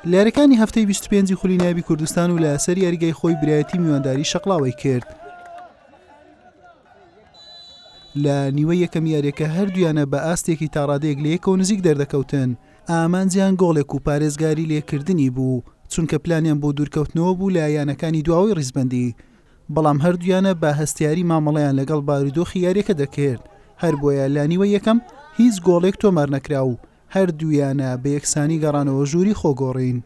لارەکانی هەفتەی 25 خولی نایبی کوردستان و لە سەر یاریگای خۆی برایەتی میوانداری شەقڵاوی کرد. لە نیوە یەکەم یاریەکە هەردوویانە بە ئاستێکی تاڕادەیەک لە یەکەوە نزیک دەردەکەوتن. ئامانجیان گۆڵێک و پارێزگاری لێکردنی بوو، چونکە پلانیان بۆ دوورکەوتنەوە بوو لە یانەکانی دواوی ڕیزبەندی. بەڵام هەردوویانە بە هەستیاری مامەڵەیان لەگەڵ بارودۆخی یاریەکە دەکرد. هەر بۆیە لە نیوە یەکەم هیچ گۆڵێک تۆمار نەکرا و هەردوویانە بە یەکسانی گەڕانەوە ژووری خۆگۆڕین.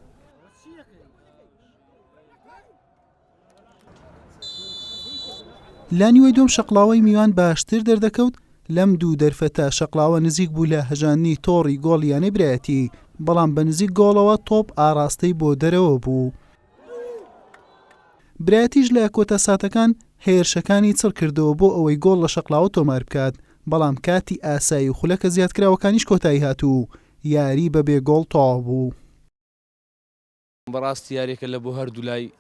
لە نیوەی دۆم شەقڵاوەی میوان باشتر دەردەکەوت. لەم دوو دەرفەتە شەقڵاوە نزیک بوو لە هەژاندنی تۆڕی گۆڵ یانەی برایەتی، بەڵام بە نزیک گۆڵەوە تۆپ ئاراستەی بۆ دەرەوە بوو. برایەتیش لە کۆتە ساتەکان هێرشەکانی چڕ کردەوە بۆ ئەوەی گۆڵ لە شەقڵاوە تۆمار بکات، بەڵام کاتی ئاسایی و خولەکە زیادکراوەکانیش کۆتایی هاتوو. یاری بەبێ گۆڵ تەواو بوو. بەڕاستی یاریەکە لە بۆ هەردوو لای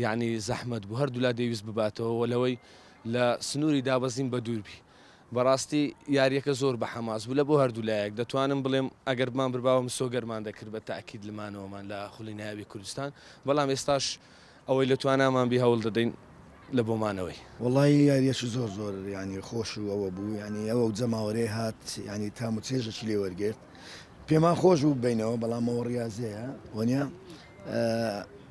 یعنی زەحمەت بوو، هەردوو لا دەویست بباتەوە وەلەوەی لە سنووری دابەزین بە دووربی. بەڕاستی یاریەکە زۆر بە حەماس بوو لە بۆ هەردوو لایەک. دەتوانم بڵێم ئەگەر بمان بڕباوە سۆگەرمان دەکرد بە تاکید لمانەوەمان لە خولی نایبی کوردستان، بەڵام ئێستاش ئەوەی لە توانامان بی هەوڵ دەدەین لە بۆمانەوەی. وڵی یاریەش زۆر ینی خۆش و ئەوە بوو، ینی ئەوە جەماوەرێ هات ینی تام و چێژەکی لێ وەرگرت. پێمان خۆش بوو بینەوە، بەڵام ئەوە ڕاضەیە وەنیا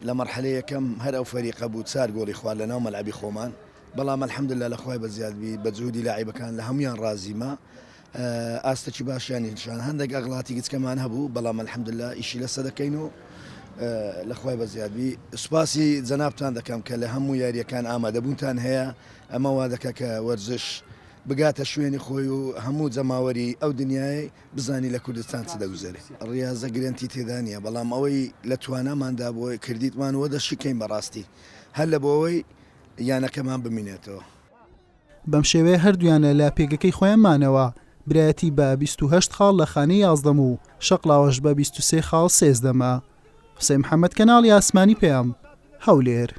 لە مەرحەلەی یەکەم هەر ئەو فەریقە بوو 4 گۆڵی خوارد لەناو مەلعبی خۆمان، بەڵام الحەمدوللا لە خوای بەزیادبی بە جوودی لاعیبەکان لە هەمویان ڕازیمە. ئاستەکی باشیانی نیشان هەندێک ئەغڵاتی گچکەمان هەبوو، بەڵام الحەمدوللا ئیشی لەسەر دەکەین و لە خوای بەزیادبی سوپاسی جەنابتان دەکەم کە لە هەموو یاریەکان ئامادەبوونتان هەیە. ئەمە وا دەکە کە وەرزش بگاتە شوێنی خۆی و هەموو جەماوەری ئەو دنیای بزانی لە کوردستان چ دەگوزارێت. ڕاضە گرنتی تێدا نیە، بەڵام ئەوەی لە تواناماندا بۆ کردیتمان وە دەشیکەین بەڕاستی هەر لە بۆەوەی یانەکەمان بمینێتەوە. بەم شێوەیە هەردوویانە لە پێگەکەی خۆیان مانەوە. برایەتی بە 28 خاڵ لە خانەی 11 و شەقڵاوەش بە 23 خاڵ 13. حوسێن محەممەد کەناڵی ئاسمانی پێم هەولێر.